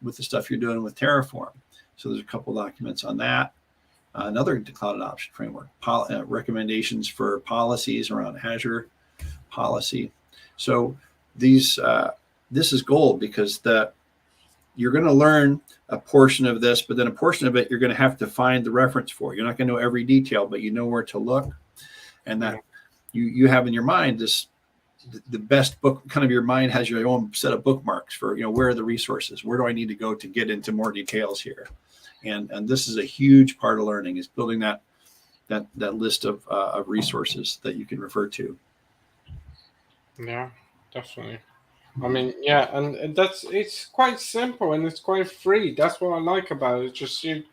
with the stuff you're doing with Terraform. So there's a couple documents on that. Another cloud adoption framework, recommendations for policies around Azure policy. So this is gold because you're going to learn a portion of this, but then a portion of it you're going to have to find the reference for. You're not going to know every detail, but you know where to look, and that you have in your mind the best book. Kind of your mind has your own set of bookmarks for where are the resources, where do I need to go to get into more details here, and this is a huge part of learning, is building that list of resources that you can refer to. Yeah, definitely. I mean, yeah, and it's quite simple and it's quite free. That's what I like about it. Just you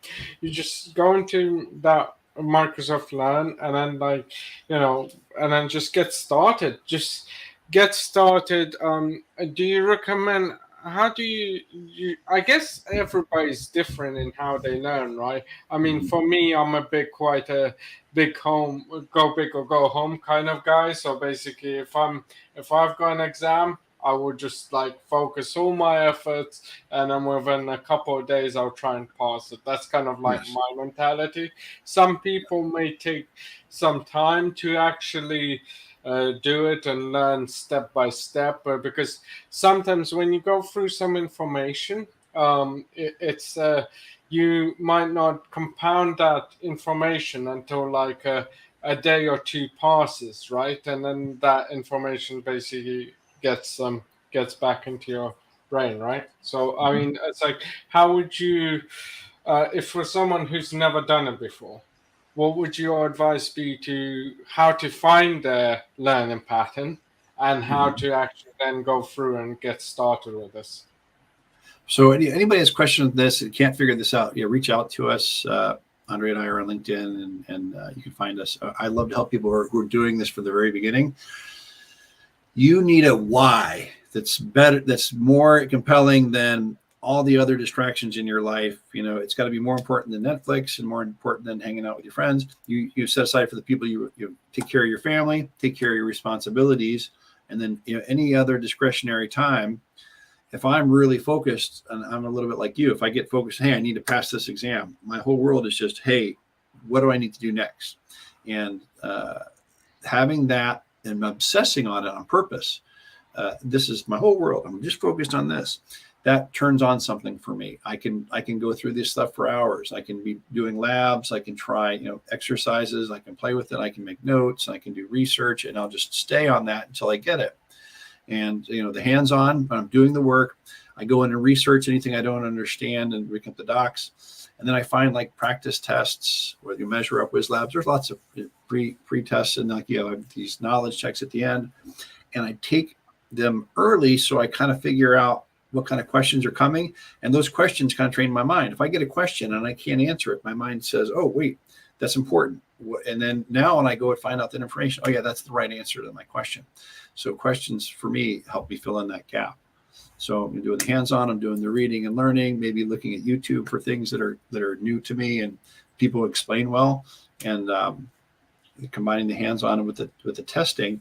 just go into that Microsoft Learn and then and then just get started. Just get started. Do you recommend? How do you? I guess everybody's different in how they learn, right? I mean, for me, I'm quite a big home, go big or go home kind of guy. So basically, if I've got an exam, I would just focus all my efforts, and then within a couple of days, I'll try and pass it. That's kind of my mentality. Some people may take some time to actually do it and learn step by step, because sometimes when you go through some information, it's you might not compound that information until a day or two passes, right? And then that information basically gets back into your brain, right? So I mean, it's how would you, if for someone who's never done it before, what would your advice be to how to find their learning pattern and how to actually then go through and get started with this? So anybody has questions on this and can't figure this out, reach out to us. Andrei and I are on LinkedIn, and you can find us. I love to help people who are doing this from the very beginning. You need a why that's better, that's more compelling than all the other distractions in your life. It's got to be more important than Netflix and more important than hanging out with your friends. You set aside for the people you take care of your family, take care of your responsibilities, and then any other discretionary time. If I'm really focused, and I'm a little bit like you, if I get focused, hey, I need to pass this exam, my whole world is just, hey, what do I need to do next? And having that and obsessing on it on purpose, this is my whole world, I'm just focused on this. That turns on something for me. I can go through this stuff for hours. I can be doing labs. I can try, exercises. I can play with it. I can make notes. I can do research, and I'll just stay on that until I get it. And the hands-on, when I'm doing the work, I go in and research anything I don't understand and look at the docs. And then I find practice tests where you measure up with labs. There's lots of pre-tests and these knowledge checks at the end. And I take them early so I kind of figure out what kind of questions are coming. And those questions kind of train my mind. If I get a question and I can't answer it, my mind says, oh, wait, that's important. And then now when I go and find out that information, oh yeah, that's the right answer to my question. So questions for me help me fill in that gap. So I'm doing the hands-on, I'm doing the reading and learning, maybe looking at YouTube for things that are new to me and people explain well, and combining the hands-on with the testing,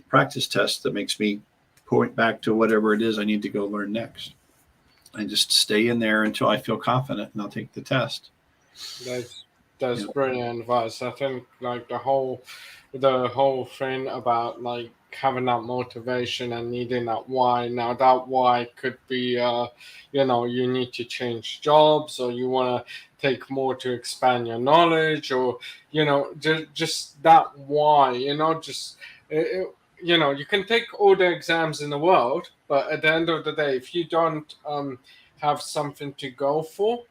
practice test that makes me point back to whatever it is I need to go learn next. I just stay in there until I feel confident, and I'll take the test. That's brilliant advice. I think the whole thing about having that motivation and needing that why. Now that why could be you need to change jobs, or you want to take more to expand your knowledge, or just that why. You can take all the exams in the world, but at the end of the day, if you don't have something to go for,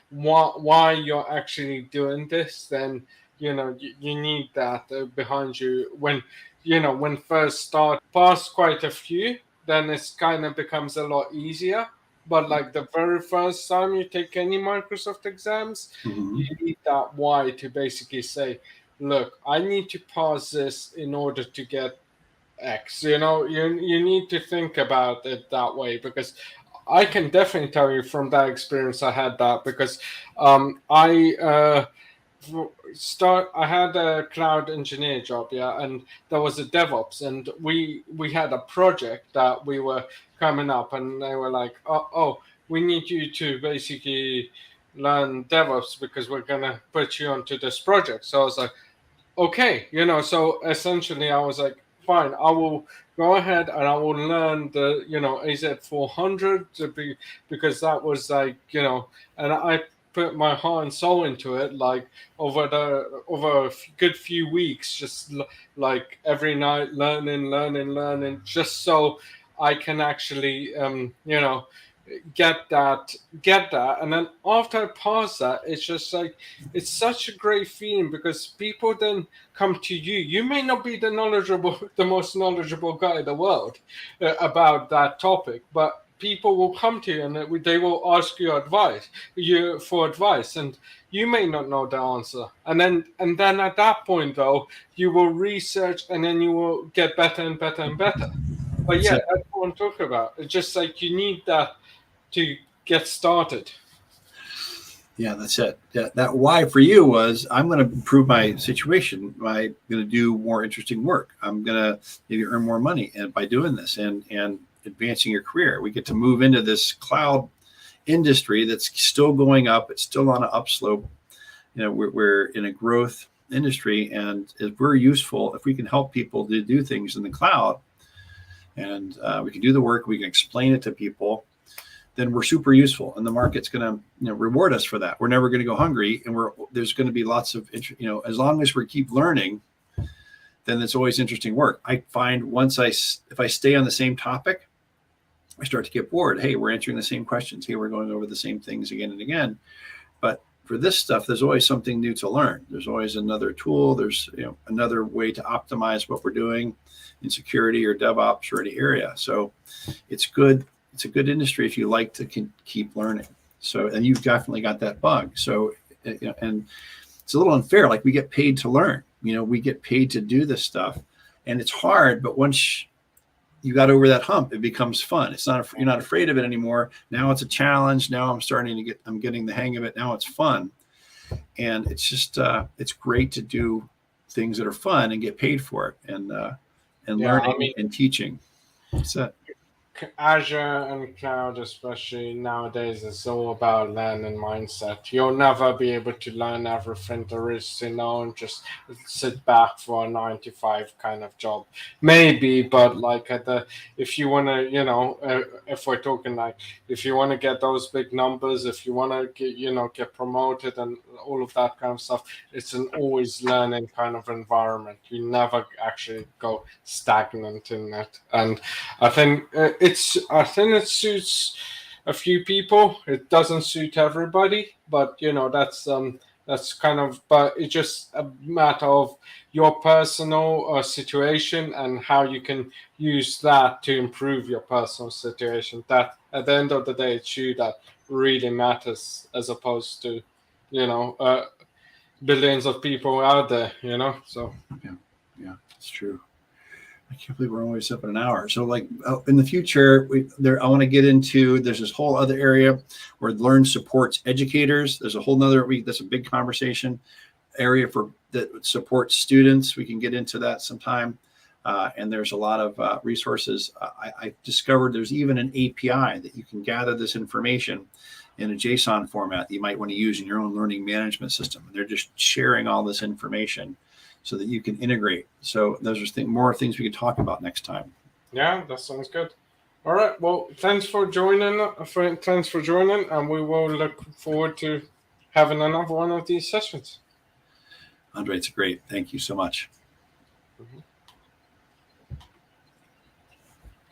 why you're actually doing this, then you need that behind you when when first start, pass quite a few, then it's kind of becomes a lot easier. But like the very first time you take any Microsoft exams, you need that why to basically say, look, I need to pass this in order to get X. You need to think about it that way, because I can definitely tell you from that experience I had that, because I had a cloud engineer job, yeah, and there was a DevOps, and we had a project that we were coming up, and they were like, oh, we need you to basically learn DevOps because we're gonna put you onto this project. So I was like, okay, so essentially I was like, fine, I will go ahead and I will learn the AZ400 because that was like, and I put my heart and soul into it, like over a good few weeks, just like every night learning, just so I can actually get that. And then after I pass that, it's just like, it's such a great feeling, because people then come to you. You may not be the most knowledgeable guy in the world about that topic, but people will come to you and they will ask you for advice, and you may not know the answer. And then at that point, though, you will research, and then you will get better and better and better. But yeah, that's what I'm talking about. It's just like you need that to get started. Yeah, that's it. Yeah, that why for you was, I'm going to improve my situation by going to do more interesting work. I'm going to maybe earn more money and by doing this and advancing your career. We get to move into this cloud industry that's still going up. It's still on an upslope. We're in a growth industry, and if we're useful, if we can help people to do things in the cloud, and we can do the work, we can explain it to people, then we're super useful, and the market's going to reward us for that. We're never going to go hungry, and there's going to be lots of as long as we keep learning, then it's always interesting work. I find if I stay on the same topic, I start to get bored. Hey, we're answering the same questions. Hey, we're going over the same things again and again. But for this stuff, there's always something new to learn. There's always another tool. There's another way to optimize what we're doing in security or DevOps or any area. So it's good. It's a good industry if you like to keep learning. So, and you've definitely got that bug. So, and it's a little unfair. Like, we get paid to learn. We get paid to do this stuff, and it's hard. But once you got over that hump, it becomes fun. It's not, you're not afraid of it anymore. Now it's a challenge. Now I'm getting the hang of it. Now it's fun. And it's just, it's great to do things that are fun and get paid for it, and learning and teaching. That's it. Azure and cloud, especially nowadays, is all about learning mindset. You'll never be able to learn everything there is to know and just sit back for a 9 to 5 kind of job. Maybe, but like if you want to, if we're talking like, if you want to get those big numbers, if you want to get promoted and all of that kind of stuff, it's an always learning kind of environment. You never actually go stagnant in it. And I think it suits a few people. It doesn't suit everybody, but that's kind of. But it's just a matter of your personal situation and how you can use that to improve your personal situation. That at the end of the day, it's you that really matters, as opposed to billions of people out there. So yeah, it's true. I can't believe we're always up in an hour. So like in the future, I want to get into, there's this whole other area where Learn supports educators. There's a whole nother week. That's a big conversation area that supports students. We can get into that sometime. And there's a lot of resources. I discovered there's even an API that you can gather this information in a JSON format that you might want to use in your own learning management system. And they're just sharing all this information so that you can integrate. So those are more things we could talk about next time. Yeah, that sounds good. All right. Well, thanks for joining, and we will look forward to having another one of these sessions. Andrei, it's great. Thank you so much. Mm-hmm.